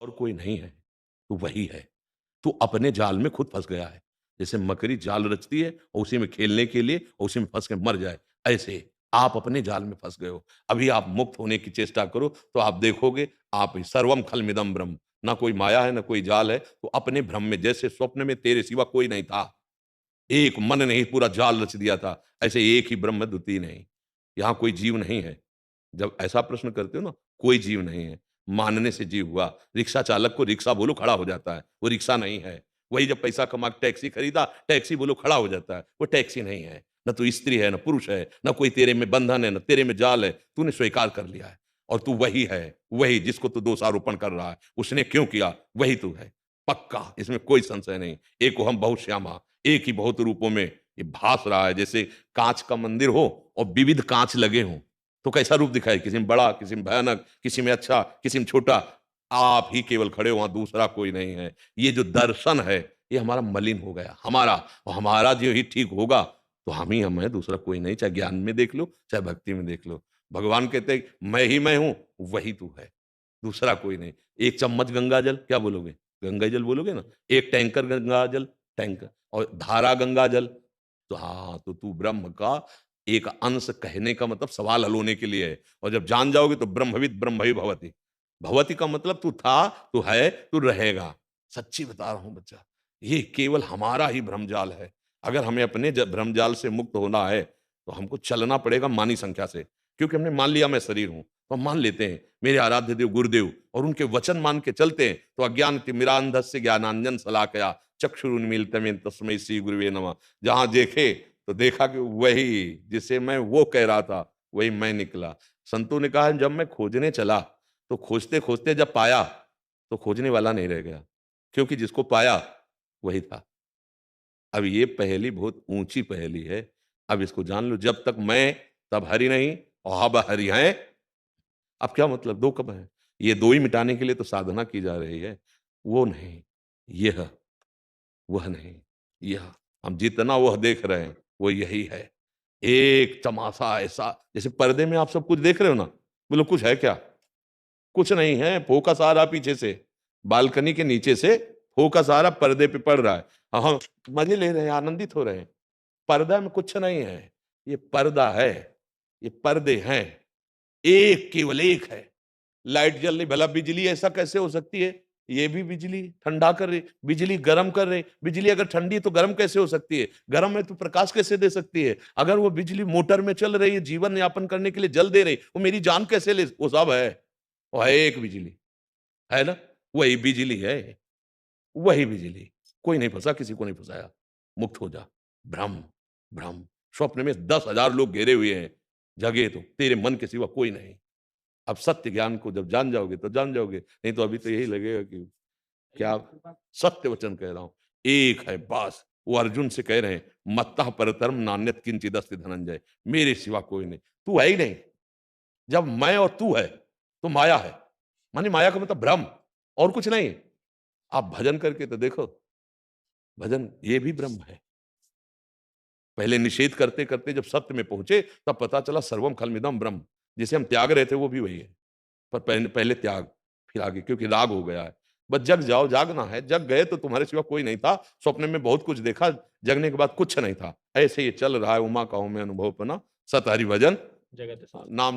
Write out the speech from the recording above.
और कोई नहीं है, तो वही है। तू अपने जाल में खुद फँस गया है। जैसे मकड़ी जाल रचती है और उसी में खेलने के लिए और उसी में फँस के मर जाए, ऐसे आप अपने जाल में फँस गए हो। अभी आप मुक्त होने की चेष्टा करो, तो आप देखोगे आप ही सर्वम खलमिदम ब्रह्म, ना कोई माया है, ना कोई जाल है। तो अपने भ्रम में जैसे स्वप्न में तेरे सिवा कोई नहीं था, एक मन ने ही पूरा जाल रच दिया था, ऐसे एक ही ब्रह्म है, द्वितीय नहीं। यहाँ कोई जीव नहीं है। जब ऐसा प्रश्न करते हो ना, कोई जीव नहीं है, मानने से जीव हुआ। रिक्शा चालक को रिक्शा बोलो खड़ा हो जाता है, वो रिक्शा नहीं है। वही जब पैसा कमा के टैक्सी खरीदा, टैक्सी बोलो खड़ा हो जाता है, वो टैक्सी नहीं है। ना तो स्त्री है, ना पुरुष है, ना कोई तेरे में बंधन है, ना तेरे में जाल है। तूने स्वीकार कर लिया है और तू वही है, वही जिसको तू दोषारोपण कर रहा है। उसने क्यों किया? वही तू है, पक्का, इसमें कोई संशय नहीं। एको हम बहु श्यामा, एक ही बहुत रूपों में ये भास रहा है। जैसे कांच का मंदिर हो और विविध कांच लगे हों, तो कैसा रूप दिखाए? किसी में बड़ा, किसी में भयानक, किसी में अच्छा, किसी में छोटा। आप ही केवल खड़े हो, वहां दूसरा कोई नहीं है। ये जो दर्शन है, ये हमारा मलिन हो गया, हमारा। और हमारा जो ही ठीक होगा, तो हम हैं, दूसरा कोई नहीं। चाहे ज्ञान में देख लो, चाहे भक्ति में देख लो। भगवान कहते हैं, मैं ही मैं हूं, वही तू है, दूसरा कोई नहीं। एक चम्मच गंगा जल, क्या बोलोगे? गंगा जल बोलोगे ना। एक टैंकर गंगा जल, टैंकर, और धारा गंगा जल। तो हाँ, तो तू ब्रह्म का एक अंश कहने का मतलब सवाल हल होने के लिए है। और जब जान जाओगे तो ब्रह्मविद ब्रह्म ही भवति। भवति का मतलब तू था, तू है, तू रहेगा। सच्ची बता रहा हूं बच्चा, ये केवल हमारा ही भ्रमजाल है। अगर हमें अपने भ्रमजाल से मुक्त होना है, तो हमको चलना पड़ेगा मानी संख्या से। क्योंकि हमने मान लिया मैं शरीर हूं, तो हम मान लेते हैं मेरे आराध्य देव गुरुदेव, और उनके वचन मान के चलते हैं, तो अज्ञान तिमिरांधस्य ज्ञानांजन शलाकया चक्षुरुन्मीलितं तस्मै श्री गुरुवे नमः। जहां देखे तो देखा कि वही जिसे मैं वो कह रहा था, वही मैं निकला। संतों ने कहा, जब मैं खोजने चला, तो खोजते खोजते जब पाया, तो खोजने वाला नहीं रह गया, क्योंकि जिसको पाया वही था। अब ये पहेली बहुत ऊंची पहेली है। अब इसको जान लो, जब तक मैं तब हरि नहीं, और अब हरि हैं। अब क्या मतलब, दो कब है? ये दो ही मिटाने के लिए तो साधना की जा रही है। वो नहीं, यह, वह नहीं, यह। हम जितना वह देख रहे हैं, वो यही है। एक तमाशा ऐसा, जैसे पर्दे में आप सब कुछ देख रहे हो ना, बोलो कुछ है क्या? कुछ नहीं है, फोकस आ रहा पीछे से, बालकनी के नीचे से फोकस आ रहा, पर्दे पे पड़ रहा है। हम मजे ले रहे हैं, आनंदित हो रहे हैं। पर्दा में कुछ नहीं है, ये पर्दा है, ये पर्दे हैं। एक, केवल एक है। लाइट जल रही, भला बिजली ऐसा कैसे हो सकती है? ये भी बिजली ठंडा कर रही, बिजली गर्म कर रही। बिजली अगर ठंडी है तो गर्म कैसे हो सकती है? गर्म है तो प्रकाश कैसे दे सकती है? अगर वो बिजली मोटर में चल रही है, जीवन यापन करने के लिए जल दे रही, वो मेरी जान कैसे ले? वो सब है, वो है एक बिजली, है ना? वही बिजली है, वही बिजली। कोई नहीं फंसा, किसी को नहीं फंसाया। मुक्त हो जा। भ्रम, भ्रम। स्वप्न में 10,000 लोग घेरे हुए हैं, जगे तो तेरे मन के सिवा कोई नहीं। अब सत्य ज्ञान को जब जान जाओगे तो जान जाओगे, नहीं तो अभी तो यही लगेगा कि क्या। सत्य वचन कह रहा हूं, एक है बस। वो अर्जुन से कह रहे हैं, मत्तः परतरम नान्यत किंचिदस्ति धनंजय, मेरे सिवा कोई नहीं। तू है ही नहीं। जब मैं और तू है, तो माया है। माने माया का मतलब भ्रम, और कुछ नहीं। आप भजन करके तो देखो, भजन ये भी ब्रह्म है। पहले निषेध करते करते जब सत्य में पहुंचे, तब पता चला सर्वम खलमिदम ब्रह्म। जिसे हम त्याग रहे थे वो भी वही है, पर पहले पहले त्याग, फिर आगे, क्योंकि राग हो गया है। बस जग जाओ, जागना है। जग गए तो तुम्हारे सिवा कोई नहीं था। स्वप्न में बहुत कुछ देखा, जगने के बाद कुछ नहीं था। ऐसे ये चल रहा है। उमा का हूं मैं अनुभव पना, सत हरि भजन जगत नाम